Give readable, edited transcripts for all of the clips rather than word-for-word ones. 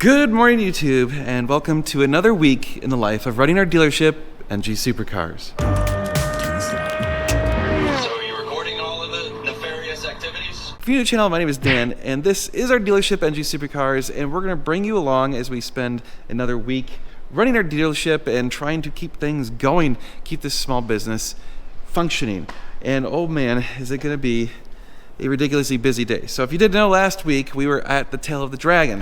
Good morning, YouTube, and welcome to another week in the life of running our dealership, NG Supercars. So are you recording all of the nefarious activities? If you're new to the channel, my name is Dan, and this is our dealership, NG Supercars, and we're going to bring you along as we spend another week running our dealership and trying to keep things going, keep this small business functioning. And oh man, is it going to be a ridiculously busy day. So if you didn't know, last week we were at the tail of the dragon.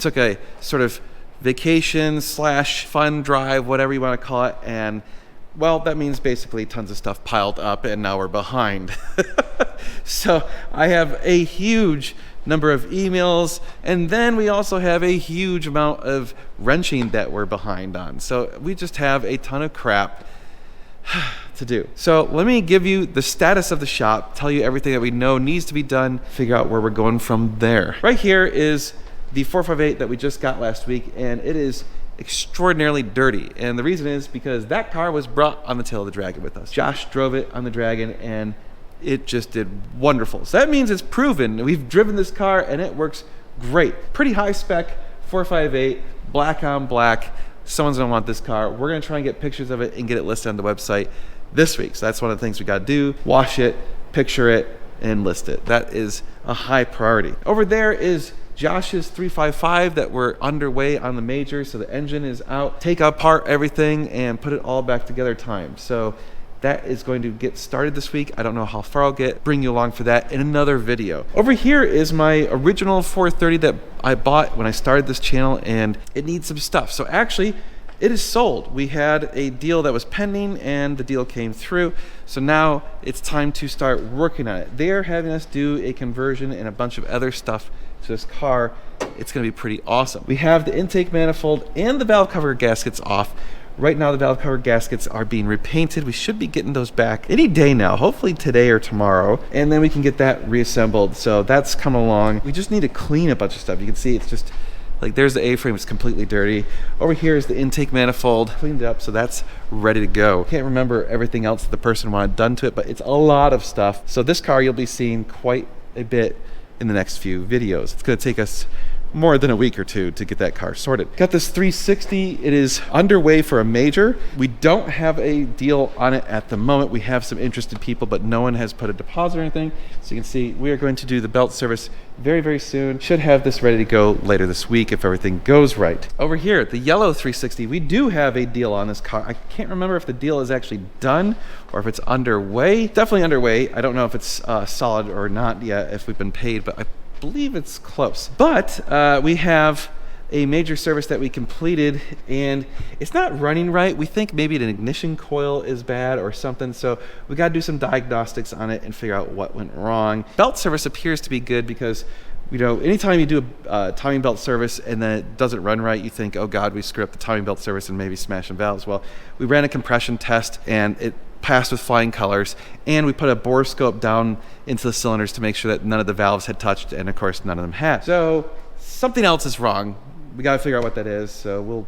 Took a sort of vacation slash fun drive, whatever you want to call it, and well, that means basically tons of stuff piled up and now we're behind. So I have a huge number of emails, and then we also have a huge amount of wrenching that we're behind on. So we just have a ton of crap to do. So let me give you the status of the shop, tell you everything that we know needs to be done, figure out where we're going from there. Right here is the 458 that we just got last week, and it is extraordinarily dirty. And the reason is because that car was brought on the tail of the dragon with us. Josh drove it on the dragon, and it just did wonderful. So that means it's proven. We've driven this car and it works great. Pretty high spec 458, black on black. Someone's gonna want this car. We're gonna try and get pictures of it and get it listed on the website this week. So that's one of the things we gotta do. Wash it, picture it, and list it. That is a high priority. Over there is Josh's 355 that we're underway on the major. So the engine is out. Take apart everything and put it all back together time. So that is going to get started this week. I don't know how far I'll get. Bring you along for that in another video. Over here is my original 430 that I bought when I started this channel, and it needs some stuff. So actually, it is sold. We had a deal that was pending and the deal came through. So now it's time to start working on it. They're having us do a conversion and a bunch of other stuff to this car. It's gonna be pretty awesome. We have the intake manifold and the valve cover gaskets off. Right now the valve cover gaskets are being repainted. We should be getting those back any day now, hopefully today or tomorrow, and then we can get that reassembled. So that's coming along. We just need to clean a bunch of stuff. You can see it's just like, there's the A-frame, it's completely dirty. Over here is the intake manifold, cleaned it up, so that's ready to go. Can't remember everything else that the person wanted done to it, but it's a lot of stuff. So this car you'll be seeing quite a bit in the next few videos. It's gonna take us more than a week or two to get that car sorted. Got this 360, it is underway for a major. We don't have a deal on it at the moment. We have some interested people, but no one has put a deposit or anything. So you can see we are going to do the belt service very, very soon. Should have this ready to go later this week if everything goes right. Over here, the yellow 360, we do have a deal on this car. I can't remember if the deal is actually done or if it's underway. Definitely underway. I don't know if it's solid or not yet, if we've been paid, but I believe it's close. But we have a major service that we completed, and it's not running right. We think maybe an ignition coil is bad or something, so we got to do some diagnostics on it and figure out what went wrong. Belt service appears to be good because, you know, anytime you do a timing belt service and then it doesn't run right, you think, oh God, we screwed up the timing belt service and maybe smashed some valves. Well, we ran a compression test and it passed with flying colors, and we put a bore scope down into the cylinders to make sure that none of the valves had touched, and of course none of them had. So something else is wrong. We got to figure out what that is, so we'll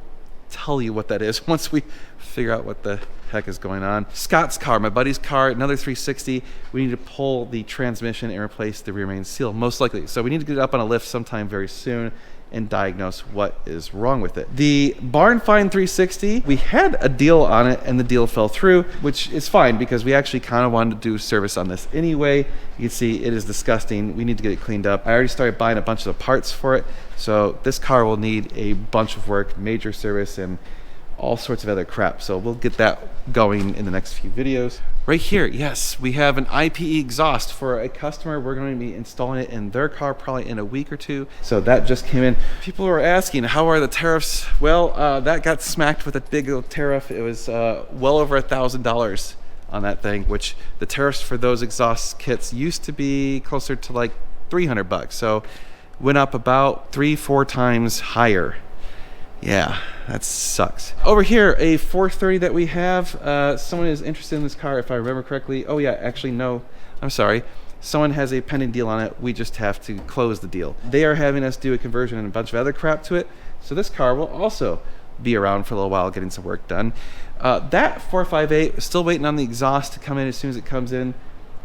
tell you what that is once we figure out what the heck is going on. Scott's car, my buddy's car, another 360. We need to pull the transmission and replace the rear main seal, most likely. So we need to get it up on a lift sometime very soon and diagnose what is wrong with it. The barn find 360, we had a deal on it and the deal fell through, which is fine because we actually kind of wanted to do service on this anyway. You can see it is disgusting. We need to get it cleaned up. I already started buying a bunch of the parts for it, so this car will need a bunch of work, major service, and all sorts of other crap. So we'll get that going in the next few videos. Right here, yes, we have an IPE exhaust for a customer. We're going to be installing it in their car probably in a week or two. So that just came in. People were asking, how are the tariffs? Well, that got smacked with a big old tariff. It was well over $1,000 on that thing, which the tariffs for those exhaust kits used to be closer to like 300 bucks. So went up about 3-4 times higher. Yeah, that sucks. Over here, a 430 that we have. Someone is interested in this car, if I remember correctly. Oh yeah, actually no, I'm sorry. Someone has a pending deal on it. We just have to close the deal. They are having us do a conversion and a bunch of other crap to it. So this car will also be around for a little while getting some work done. That 458, still waiting on the exhaust to come in. As soon as it comes in,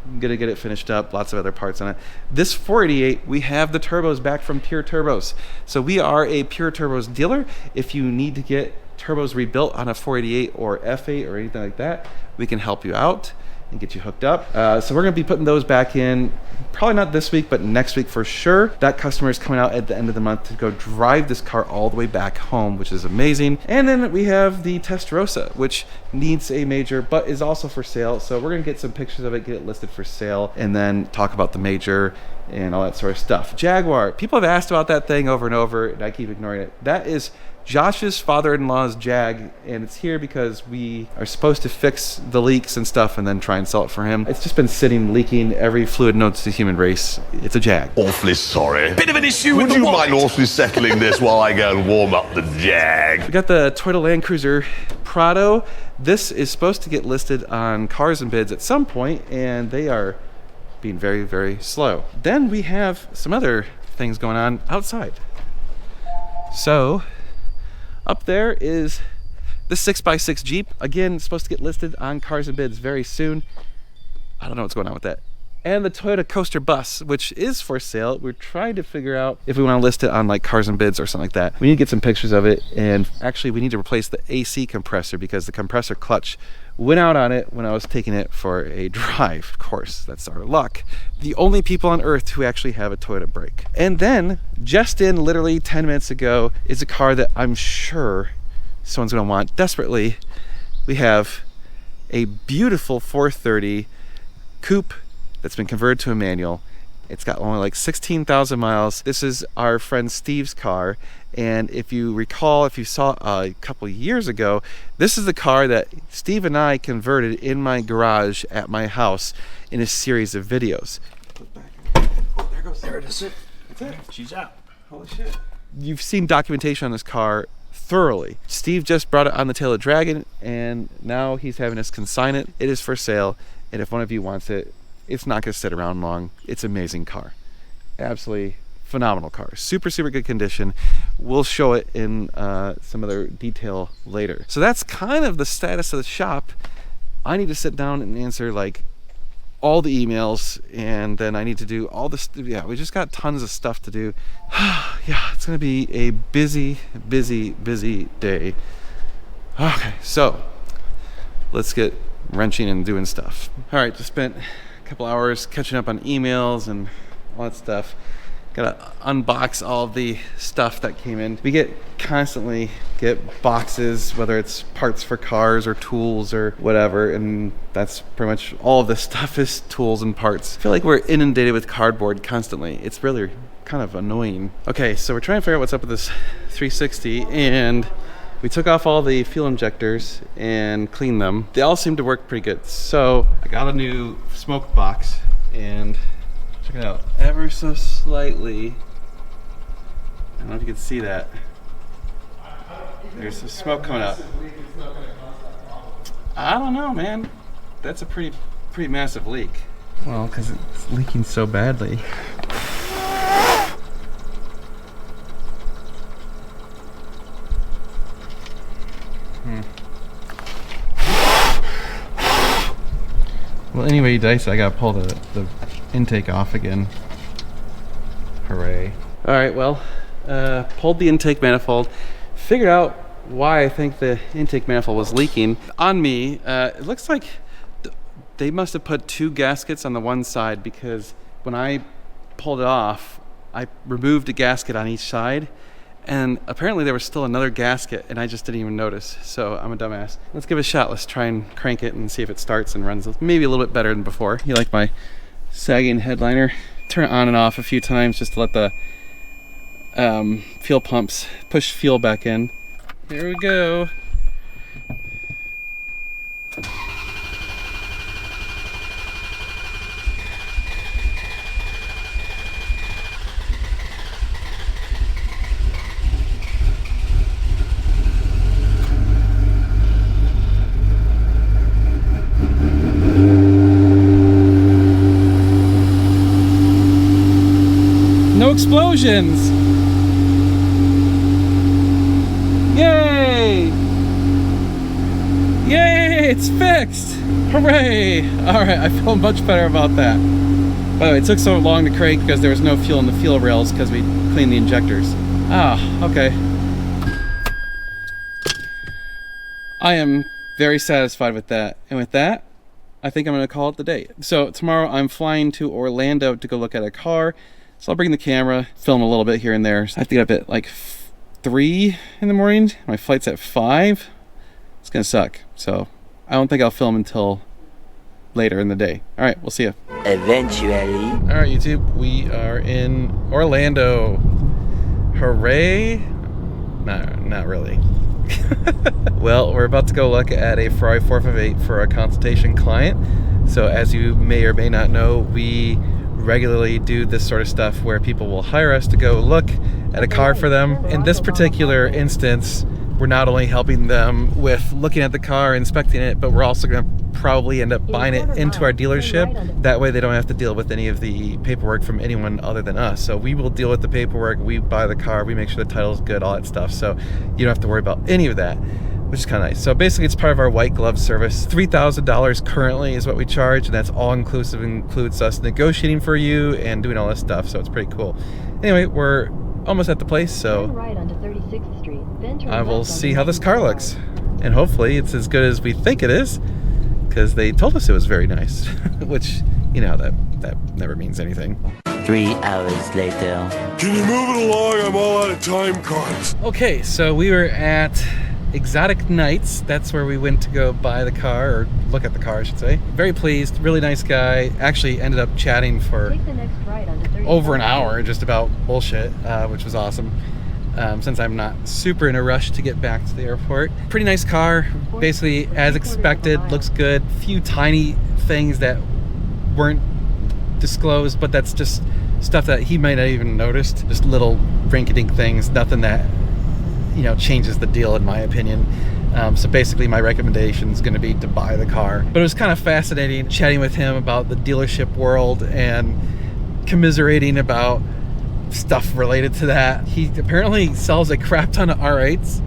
I'm gonna get it finished up. Lots of other parts on it. This 488, we have the turbos back from Pure Turbos. So we are a Pure Turbos dealer. If you need to get turbos rebuilt on a 488 or F8 or anything like that, we can help you out and get you hooked up. So we're gonna be putting those back in, probably not this week, but next week for sure. That customer is coming out at the end of the month to go drive this car all the way back home, which is amazing. And then we have the Testarossa, which needs a major, but is also for sale. So we're gonna get some pictures of it, get it listed for sale, and then talk about the major and all that sort of stuff. Jaguar, people have asked about that thing over and over, and I keep ignoring it. That is Josh's father-in-law's Jag, and it's here because we are supposed to fix the leaks and stuff and then try and sell it for him. It's just been sitting, leaking every fluid known to the human race. It's a Jag. Awfully sorry. Bit of an issue with Would the you wallet. mind also settling this while I go and warm up the Jag? We got the Toyota Land Cruiser Prado. This is supposed to get listed on Cars and Bids at some point, and they are being very, very slow. Then we have some other things going on outside. So up there is the 6x6 Jeep. Again, supposed to get listed on Cars and Bids very soon. I don't know what's going on with that. And the Toyota Coaster Bus, which is for sale. We're trying to figure out if we want to list it on like Cars and Bids or something like that. We need to get some pictures of it. And actually we need to replace the AC compressor because the compressor clutch went out on it when I was taking it for a drive. Of course, that's our luck. The only people on earth who actually have a Toyota brake. And then just in literally 10 minutes ago is a car that I'm sure someone's gonna want desperately. We have a beautiful 430 coupe that's been converted to a manual. It's got only like 16,000 miles. This is our friend Steve's car. And if you recall, if you saw a couple years ago, this is the car that Steve and I converted in my garage at my house in a series of videos. Oh, there goes. There it is. That's it. She's out. Holy shit. You've seen documentation on this car thoroughly. Steve just brought it on the tail of Dragon, and now he's having us consign it. It is for sale, and if one of you wants it, it's not going to sit around long. It's an amazing car. Absolutely phenomenal car. Super, super good condition. We'll show it in some other detail later. So that's kind of the status of the shop. I need to sit down and answer like all the emails, and then I need to do all this. Yeah, we just got tons of stuff to do. Yeah, it's going to be a busy, busy, busy day. Okay, so let's get wrenching and doing stuff. All right, just spent couple hours catching up on emails and all that stuff. Gotta unbox all the stuff that came in. We constantly get boxes, whether it's parts for cars or tools or whatever, and that's pretty much all of this stuff is tools and parts. I feel like we're inundated with cardboard constantly. It's really kind of annoying. Okay, so we're trying to figure out what's up with this 360, and we took off all the fuel injectors and cleaned them. They all seem to work pretty good. So I got a new smoke box, and check it out. Ever so slightly, I don't know if you can see that. There's some smoke coming out. I don't know, man. That's a pretty massive leak. Well, because it's leaking so badly. Well, anyway, Dice, I gotta pull the intake off again. Hooray. All right, well, pulled the intake manifold, figured out why I think the intake manifold was leaking. On me, it looks like they must have put two gaskets on the one side, because when I pulled it off, I removed a gasket on each side, and apparently there was still another gasket, and I just didn't even notice. So I'm a dumbass. Let's give it a shot. Let's try and crank it and see if it starts and runs maybe a little bit better than before. You like my sagging headliner? Turn it on and off a few times just to let the fuel pumps push fuel back in. Here we go. No explosions! Yay! Yay, it's fixed! Hooray! Alright, I feel much better about that. By the way, it took so long to crank because there was no fuel in the fuel rails because we cleaned the injectors. Ah, okay. I am very satisfied with that. And with that, I think I'm going to call it the day. So tomorrow I'm flying to Orlando to go look at a car. So I'll bring the camera, film a little bit here and there. So I have to get up at like 3 in the morning. My flight's at 5. It's gonna suck. So I don't think I'll film until later in the day. All right, we'll see you. Eventually. All right, YouTube, we are in Orlando. Hooray! Not really. Well, we're about to go look at a Ferrari 458 for a consultation client. So as you may or may not know, we regularly do this sort of stuff where people will hire us to go look at a car for them. In this particular instance, we're not only helping them with looking at the car, inspecting it, but we're also going to probably end up buying it into our dealership. That way they don't have to deal with any of the paperwork from anyone other than us. So we will deal with the paperwork, we buy the car, we make sure the title's good, all that stuff. So you don't have to worry about any of that, which is kind of nice. So basically it's part of our white glove service. $3,000 currently is what we charge, and that's all inclusive. Includes us negotiating for you and doing all this stuff, so it's pretty cool. Anyway, we're almost at the place, so right onto 36th Street, then turn I will left see onto how this car 19th looks. And hopefully it's as good as we think it is, because they told us it was very nice, which, you know, that never means anything. 3 hours later. Can you move it along? I'm all out of time cards. Okay, so we were at Exotic Nights. That's where we went to go buy the car, or look at the car, I should say. Very pleased, really nice guy. Actually ended up chatting for Take the next right onto 35th over an hour just about bullshit, which was awesome. Since I'm not super in a rush to get back to the airport. Pretty nice car, basically as expected, looks good. Few tiny things that weren't disclosed, but that's just stuff that he might not even noticed. Just little rinky-dink things, nothing that, you know, changes the deal in my opinion. So basically my recommendation is going to be to buy the car. But it was kind of fascinating chatting with him about the dealership world and commiserating about stuff related to that. He apparently sells a crap ton of R8s,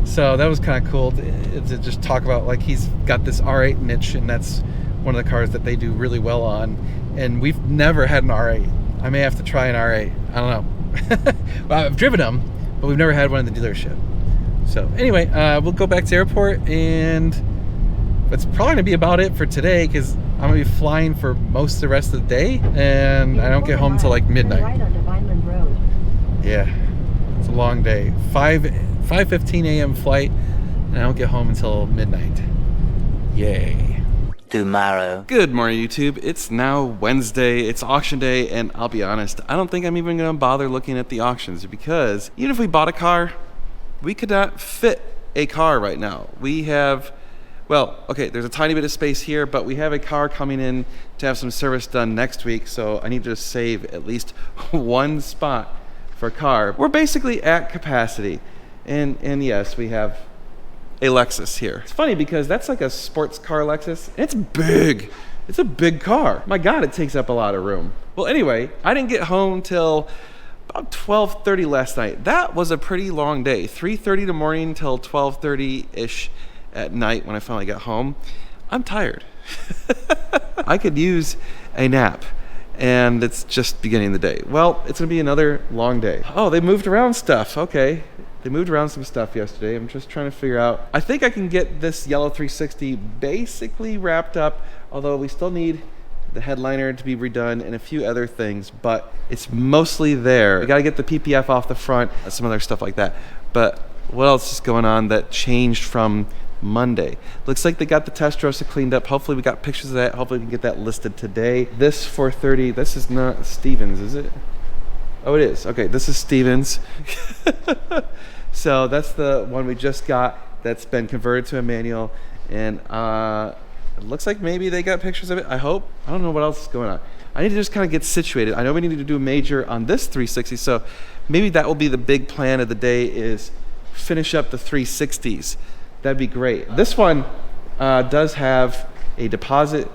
so that was kind of cool to just talk about, like, he's got this R8 niche, and that's one of the cars that they do really well on, and we've never had an R8. I may have to try an R8, I don't know. Well, I've driven them, but we've never had one in the dealership. So anyway, we'll go back to the airport, and that's probably gonna be about it for today, because I'm gonna be flying for most of the rest of the day, and I don't get home until like midnight. Right onto Vineland Road. Yeah, it's a long day. 5:15 a.m. flight, and I don't get home until midnight. Yay. Tomorrow. Good morning, YouTube. It's now Wednesday. It's auction day, and I'll be honest, I don't think I'm even gonna bother looking at the auctions, because even if we bought a car, we could not fit a car right now. We have, well, okay, there's a tiny bit of space here, but we have a car coming in to have some service done next week, so I need to save at least one spot for a car. We're basically at capacity, and yes, we have a Lexus here. It's funny because that's like a sports car Lexus, and it's big. It's a big car. My God, it takes up a lot of room. Well, anyway, I didn't get home till about 12:30 last night. That was a pretty long day. 3:30 in the morning till 12:30-ish at night when I finally got home. I'm tired. I could use a nap, and it's just beginning of the day. Well, it's gonna be another long day. Oh, they moved around stuff. Okay, they moved around some stuff yesterday. I'm just trying to figure out. I think I can get this yellow 360 basically wrapped up, although we still need the headliner to be redone and a few other things, but it's mostly there. We gotta get the PPF off the front, some other stuff like that. But what else is going on that changed from Monday? Looks like they got the Testarossa cleaned up. Hopefully we got pictures of that. Hopefully we can get that listed today. This 430, this is not Stevens, is it? Oh, it is. Okay, this is Stevens. So that's the one we just got that's been converted to a manual, and it looks like maybe they got pictures of it. I hope. I don't know what else is going on. I need to just kind of get situated. I know we need to do a major on this 360, so maybe that will be the big plan of the day, is finish up the 360s. That'd be great. This one does have a deposit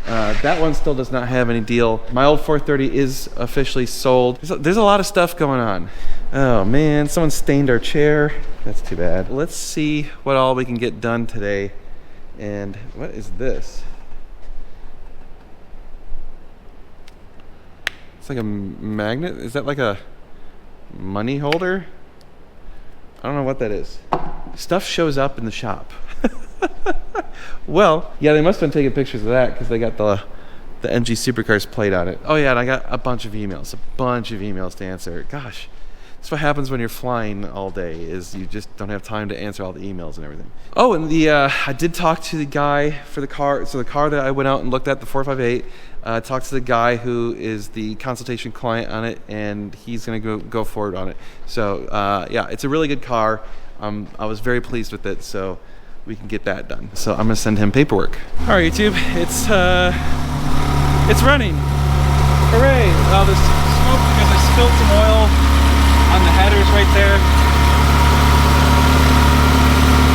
That one still does not have any deal. My old 430 is officially sold. There's a lot of stuff going on. Oh man, someone stained our chair. That's too bad. Let's see what all we can get done today. And what is this? It's like a magnet. Is that like a money holder? I don't know what that is. Stuff shows up in the shop. Well, yeah, they must have been taking pictures of that because they got the MG Supercars plate on it. Oh yeah, and I got a bunch of emails to answer. Gosh, that's what happens when you're flying all day, is you just don't have time to answer all the emails and everything. Oh, and I did talk to the guy for the car. So the car that I went out and looked at, the 458, talked to the guy who is the consultation client on it, and he's gonna go forward on it. So yeah, it's a really good car. I was very pleased with it, so we can get that done. So I'm gonna send him paperwork. All right, YouTube, it's running. Hooray! Oh, there's smoke because I spilled some oil on the headers right there.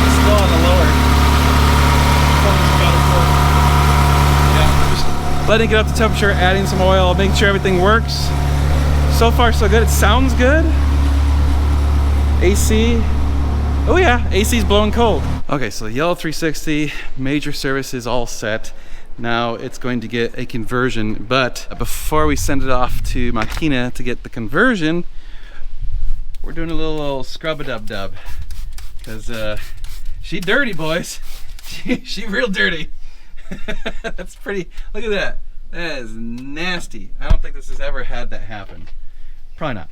It's still on the lower. Yeah, just letting it get up to temperature, adding some oil, making sure everything works. So far, so good. It sounds good. AC. Oh yeah, AC's blowing cold. Okay, so the yellow 360, major service is all set. Now it's going to get a conversion, but before we send it off to Makina to get the conversion, we're doing a little scrub-a-dub-dub. Because she dirty, boys. She real dirty. That's pretty, look at that. That is nasty. I don't think this has ever had that happen. Probably not.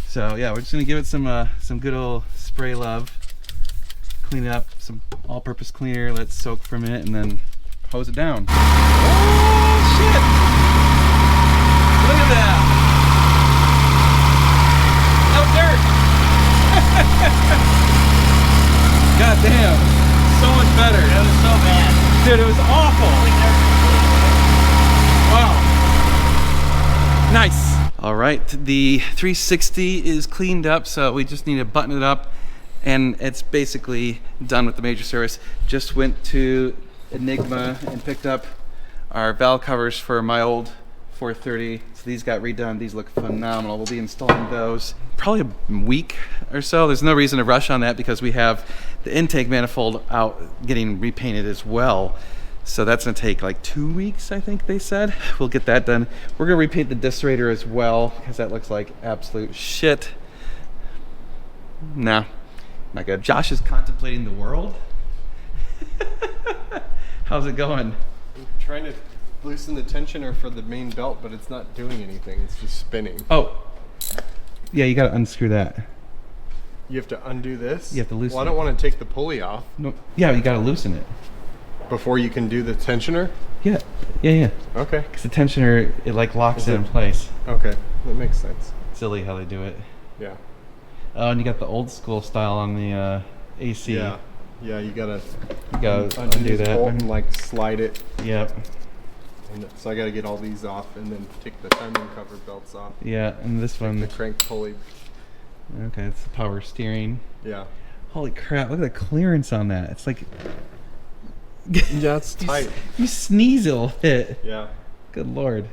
So yeah, we're just gonna give it some good old spray love. Clean it up, some all-purpose cleaner, let it soak for a minute, and then hose it down. Oh shit! Look at that! No dirt! God damn, so much better. It was so bad. Dude, it was awful. Wow. Nice. All right, the 360 is cleaned up, so we just need to button it up, and it's basically done with the major service. Just went to Enigma and picked up our valve covers for my old 430. So these got redone. These look phenomenal. We'll be installing those probably a week or so. There's no reason to rush on that because we have the intake manifold out getting repainted as well. So that's gonna take like 2 weeks, I think they said. We'll get that done. We're gonna repaint the disterator as well because that looks like absolute shit. Nah, not good. Josh is contemplating the world. How's it going? I'm trying to loosen the tensioner for the main belt, but it's not doing anything. It's just spinning. Oh, yeah, you gotta unscrew that. You have to undo this? You have to loosen Well, I don't want to take the pulley off. No, yeah, you gotta loosen it. Before you can do the tensioner? Yeah. Okay. Because the tensioner, it like locks it in place. Okay, that makes sense. Silly how they do it. Yeah. Oh, and you got the old school style on the AC. Yeah. Yeah, you gotta undo this that. bolt and like slide it. Yep. And so I gotta get all these off and then take the timing cover belts off. Yeah, and this one. The crank pulley. Okay, it's the power steering. Yeah. Holy crap! Look at the clearance on that. It's like. Yeah, it's tight. You sneeze, it'll hit. Yeah. Good lord.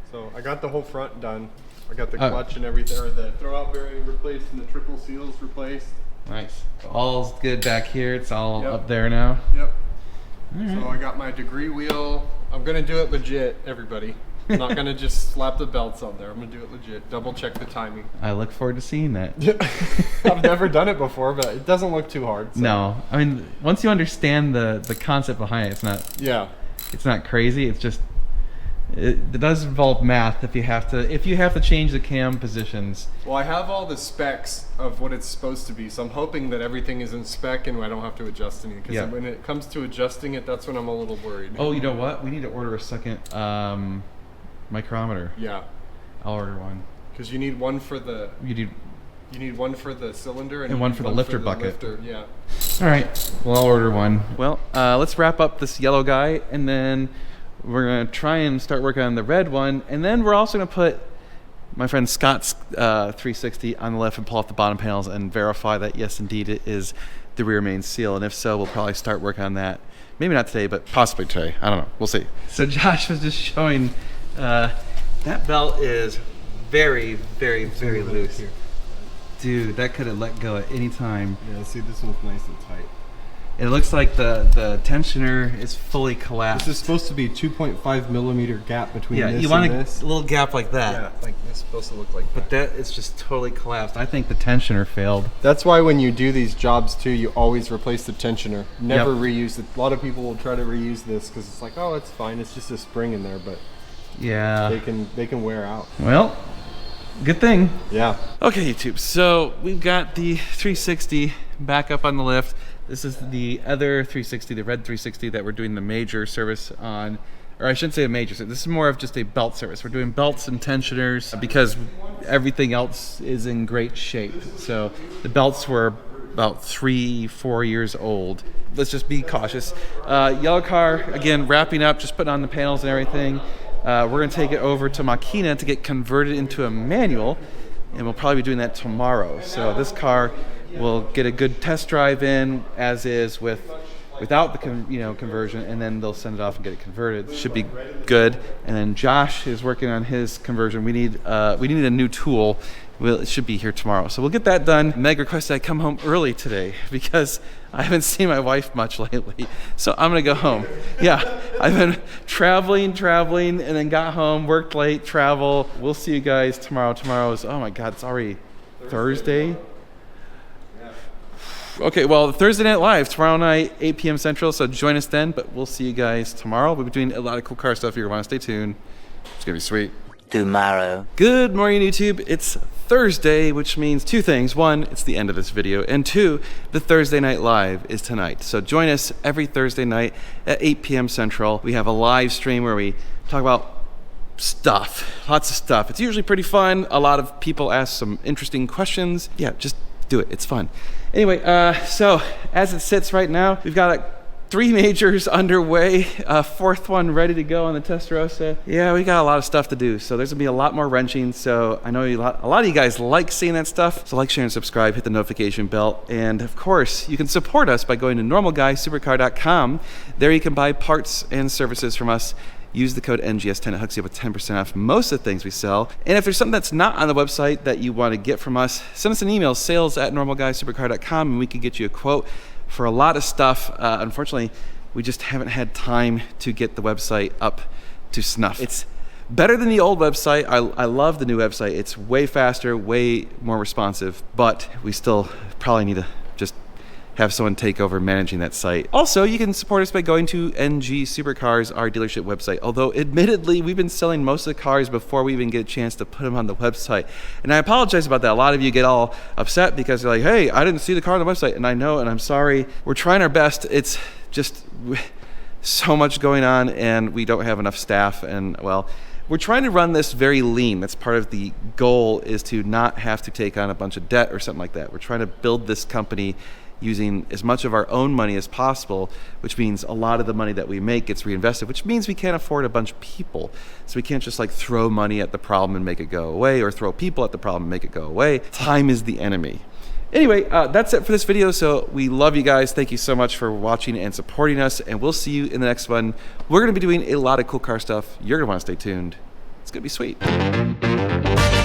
So I got the whole front done. I got the clutch and everything, or the throwout bearing replaced and the triple seals replaced. Nice. All's good back here. It's all Yep. up there now. Yep. All So right. I got my degree wheel. I'm gonna do it legit, everybody. I'm not gonna just slap the belts on there. I'm gonna do it legit. Double check the timing. I look forward to seeing that. I've never done it before, but it doesn't look too hard. So. No, I mean once you understand the concept behind it, it's not crazy. It's just it does involve math if you have to change the cam positions. Well, I have all the specs of what it's supposed to be, so I'm hoping that everything is in spec and I don't have to adjust anything. Because when it comes to adjusting it, that's when I'm a little worried. Oh, you know what? We need to order a second micrometer. Yeah. I'll order one. Because you need one for the. You need one for the cylinder and one for the lifter bucket. Yeah. All right. Well, I'll order one. Well, let's wrap up this yellow guy, and then we're gonna try and start working on the red one, and then we're also gonna put my friend Scott's 360 on the left and pull off the bottom panels and verify that yes, indeed, it is the rear main seal, and if so, we'll probably start working on that. Maybe not today, but possibly today. I don't know. We'll see. So Josh was just showing that belt is very, very, very loose. Dude, that could have let go at any time. Yeah, see, this one's nice and tight. It looks like the tensioner is fully collapsed. This is supposed to be 2.5 millimeter gap between this you want and this. a little gap like that. Yeah, like it's supposed to look like But that is just totally collapsed. I think the tensioner failed. That's why when you do these jobs too, you always replace the tensioner. Never reuse it. A lot of people will try to reuse this because it's like, oh, it's fine. It's just a spring in there, but Yeah. they can wear out. Well, good thing. Yeah. Okay, YouTube. So we've got the 360 back up on the lift. This is the other 360, the red 360 that we're doing the major service on. Or I shouldn't say a major service. This is more of just a belt service. We're doing belts and tensioners because everything else is in great shape. So the belts were about 3-4 years old. Let's just be cautious. Yellow car, again, wrapping up, just putting on the panels and everything. We're going to take it over to Makina to get converted into a manual, and we'll probably be doing that tomorrow. So this car will get a good test drive in as is without the conversion, and then they'll send it off and get it converted. Should be good. And then Josh is working on his conversion. We need a new tool. It should be here tomorrow, so we'll get that done. Meg requested I come home early today because I haven't seen my wife much lately, so I'm gonna go home. Yeah, I've been traveling, and then got home, worked late, travel. We'll see you guys tomorrow. Tomorrow's, oh my God, it's already Thursday. Okay, well, Thursday Night Live, tomorrow night, 8 p.m. Central, so join us then, but we'll see you guys tomorrow. We'll be doing a lot of cool car stuff. You're going to want to stay tuned. It's going to be sweet. Tomorrow. Good morning, YouTube. It's Thursday, which means two things. One, it's the end of this video, and two, the Thursday Night Live is tonight. So join us every Thursday night at 8 p.m. Central. We have a live stream where we talk about stuff, lots of stuff. It's usually pretty fun. A lot of people ask some interesting questions. Yeah, just do it. It's fun. Anyway, so as it sits right now, we've got 3 majors underway, a 4th one ready to go on the Testarossa. Yeah, we got a lot of stuff to do, so there's gonna be a lot more wrenching. So I know a lot of you guys like seeing that stuff, so like, share, and subscribe, hit the notification bell, and of course, you can support us by going to normalguysupercar.com. There you can buy parts and services from us. Use the code NGS10. It hooks you up with 10% off most of the things we sell. And if there's something that's not on the website that you want to get from us, send us an email, sales@normalguysupercar.com, and we can get you a quote for a lot of stuff. Unfortunately, we just haven't had time to get the website up to snuff. It's better than the old website. I love the new website. It's way faster, way more responsive, but we still probably need to just have someone take over managing that site. Also, you can support us by going to NG Supercars, our dealership website. Although, admittedly, we've been selling most of the cars before we even get a chance to put them on the website. And I apologize about that. A lot of you get all upset because you're like, hey, I didn't see the car on the website. And I know, and I'm sorry. We're trying our best. It's just so much going on, and we don't have enough staff. And, well, we're trying to run this very lean. That's part of the goal, is to not have to take on a bunch of debt or something like that. We're trying to build this company using as much of our own money as possible, which means a lot of the money that we make gets reinvested, which means we can't afford a bunch of people. So we can't just like throw money at the problem and make it go away, or throw people at the problem and make it go away. Time is the enemy. Anyway, that's it for this video. So we love you guys. Thank you so much for watching and supporting us, and we'll see you in the next one. We're going to be doing a lot of cool car stuff. You're going to want to stay tuned. It's going to be sweet.